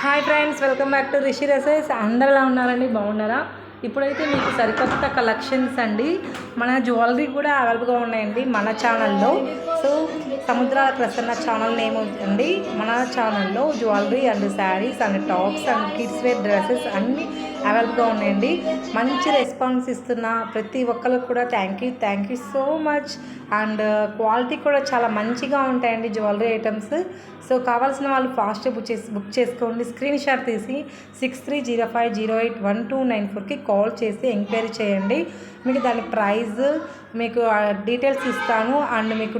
Hi friends, welcome back to Rishi dresses. అందరు ఎలా ఉన్నారండి? బాగున్నారా? ఇప్పుడైతే మీకు సరికొత్త కలెక్షన్స్ అండి, మన జ్యువెలరీ కూడా అవైలబుల్గా ఉన్నాయండి మన ఛానల్లో. So Samudrala Prasanna channel name అండి. మన ఛానల్లో jewellery and sarees and tops and kids wear dresses అన్నీ అవైలబుల్గా ఉన్నాయండి. మంచి రెస్పాన్స్ ఇస్తున్న ప్రతి ఒక్కరికి కూడా thank you so much. And quality కూడా చాలా మంచిగా ఉంటాయండి జ్యువెలరీ ఐటమ్స్. సో కావాల్సిన వాళ్ళు ఫాస్ట్గా బుక్ చేసుకోండి. స్క్రీన్ షాట్ తీసి 6305081294కి కాల్ చేసి ఎంక్వైరీ చేయండి. మీకు దాని ప్రైస్ మీకు డీటెయిల్స్ ఇస్తాను. అండ్ మీకు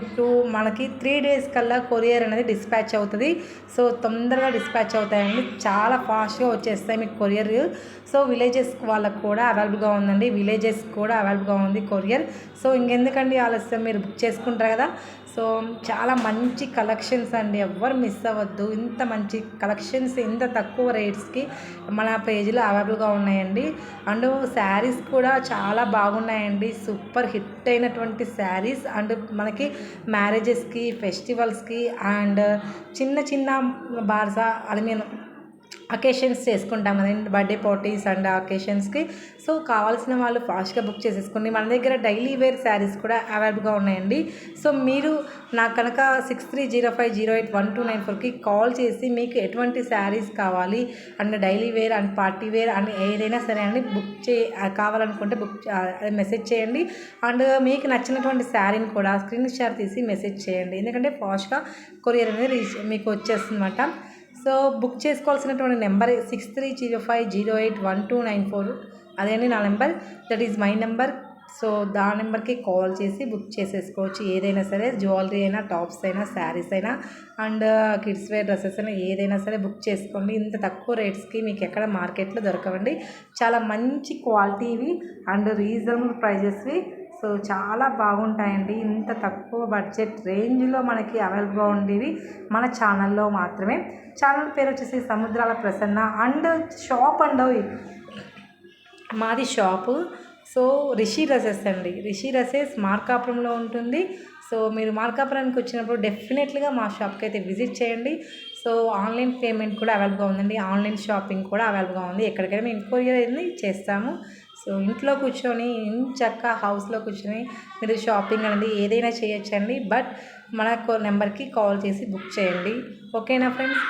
మనకి 3 days కల్లా కొరియర్ అనేది డిస్పాచ్ అవుతుంది. సో తొందరగా డిస్పాచ్ అవుతాయండి, చాలా ఫాస్ట్గా వచ్చేస్తాయి మీకు కొరియర్. సో విలేజెస్ వాళ్ళకు కూడా అవైలబుల్గా ఉందండి, విలేజెస్ కూడా అవైలబుల్గా ఉంది కొరియర్. సో ఇంకెందుకండి ఆలస్యం, మీరు బుక్ చేసుకుంటారు కదా. సో చాలా మంచి కలెక్షన్స్ అండి, ఎవ్వరు మిస్ అవ్వద్దు. ఇంత మంచి కలెక్షన్స్ ఇంత తక్కువ రేట్స్కి మన పేజీలో అవైలబుల్గా ఉన్నాయండి. అండ్ శారీస్ కూడా చాలా బాగున్నాయండి, సూపర్ హిట్ అయినటువంటి శారీస్. అండ్ మనకి మ్యారేజెస్కి, ఫెస్టివల్స్కి అండ్ చిన్న చిన్న బార్సా అకేషన్స్ చేసుకుంటాం కదండి, బర్త్డే పార్టీస్ అండ్ అకేషన్స్కి. సో కావాల్సిన వాళ్ళు ఫాస్ట్గా బుక్ చేసేసుకోండి. మన దగ్గర డైలీ వేర్ శారీస్ కూడా అవైలబుల్గా ఉన్నాయండి. సో మీరు నాకు కనుక 6305081294కి కాల్ చేసి మీకు ఎటువంటి శారీస్ కావాలి and daily wear and party wear and ఏదైనా సరే అండి కావాలనుకుంటే మెసేజ్ చేయండి. అండ్ మీకు నచ్చినటువంటి శారీని కూడా స్క్రీన్ షాట్ తీసి మెసేజ్ చేయండి, ఎందుకంటే ఫాస్ట్గా కొరియర్ అనేది మీకు వచ్చేస్తుంది అన్నమాట. సో బుక్ చేసుకోవాల్సినటువంటి నెంబర్ 6305081294. అదేండి నా number, that is my number. So the నెంబర్కి కాల్ చేసి బుక్ చేసేసుకోవచ్చు. ఏదైనా సరే, జ్యువెలరీ అయినా, టాప్స్ అయినా, శారీస్ అయినా అండ్ కిడ్స్ వేర్ డ్రెస్సెస్ అయినా ఏదైనా సరే బుక్ చేసుకోండి. ఇంత తక్కువ రేట్స్కి మీకు ఎక్కడ మార్కెట్లో దొరకవండి. చాలా మంచి క్వాలిటీవి అండ్ రీజనబుల్ ప్రైజెస్వి. సో చాలా బాగుంటాయండి. ఇంత తక్కువ బడ్జెట్ రేంజ్లో మనకి అవైలబుల్గా ఉండేవి మన ఛానల్లో మాత్రమే. ఛానల్ పేరు వచ్చేసి సముద్రాల ప్రసన్న అండ్ షాప్ అండ్ మాది షాపు. సో రిషి డ్రెస్సెస్ అండి, రిషి డ్రెస్సెస్ మార్కాపురంలో ఉంటుంది. సో మీరు మార్కాపురానికి వచ్చినప్పుడు డెఫినెట్లీగా మా షాప్కి అయితే విజిట్ చేయండి. సో ఆన్లైన్ పేమెంట్ కూడా అవైలబుల్గా ఉందండి, ఆన్లైన్ షాపింగ్ కూడా అవైలబుల్గా ఉంది. ఎక్కడికైనా మేము కొరియర్ అనేది చేస్తాము. సో ఇంట్లో కూర్చొని చక్కగా హౌస్లో కూర్చొని మీరు షాపింగ్ అనేది ఏదైనా చేయొచ్చండి. బట్ మన నెంబర్కి కాల్ చేసి బుక్ చేయండి. ఓకేనా ఫ్రెండ్స్?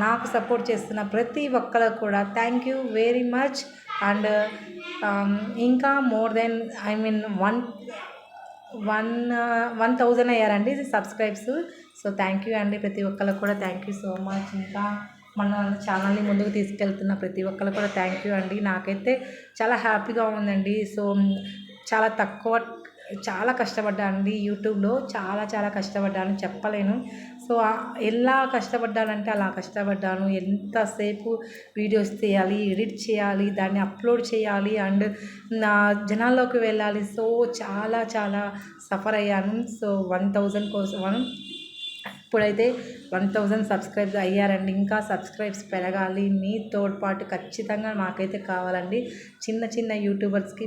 నాకు సపోర్ట్ చేస్తున్న ప్రతి ఒక్కరికి కూడా thank you very much. And ఇంకా మోర్ దెన్ 1,000 అయ్యారండి సబ్స్క్రైబ్స్. సో థ్యాంక్ యూ అండి, ప్రతి ఒక్కరికి కూడా థ్యాంక్ యూ సో మచ్. ఇంకా మన ఛానల్ని ముందుకు తీసుకెళ్తున్న ప్రతి ఒక్కరికి కూడా థ్యాంక్ యూ అండి. నాకైతే చాలా హ్యాపీగా ఉందండి. సో చాలా కష్టపడ్డానండి యూట్యూబ్లో, చాలా కష్టపడ్డాను, చెప్పలేను. సో ఎలా కష్టపడ్డానంటే అలా కష్టపడ్డాను. ఎంతసేపు వీడియోస్ తీయాలి, ఎడిట్ చేయాలి, దాన్ని అప్లోడ్ చేయాలి అండ్ నా జనాల్లోకి వెళ్ళాలి. సో చాలా సఫర్ అయ్యాను. సో 1,000 కోసం ఇప్పుడైతే 1,000 సబ్స్క్రైబ్స్ అయ్యారండి. ఇంకా సబ్స్క్రైబ్స్ పెరగాలి, మీ తోడ్పాటు ఖచ్చితంగా నాకైతే కావాలండి. చిన్న యూట్యూబర్స్కి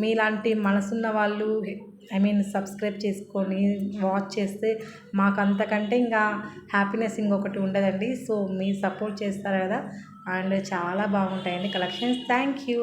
మీలాంటి మనసున్న వాళ్ళు సబ్స్క్రైబ్ చేసుకొని వాచ్ చేస్తే మాకు అంతకంటే ఇంకా హ్యాపీనెస్ ఇంకొకటి ఉండదండి. సో మీరు సపోర్ట్ చేస్తారు కదా, అండ్ చాలా బాగుంటాయండి కలెక్షన్స్. Thank you.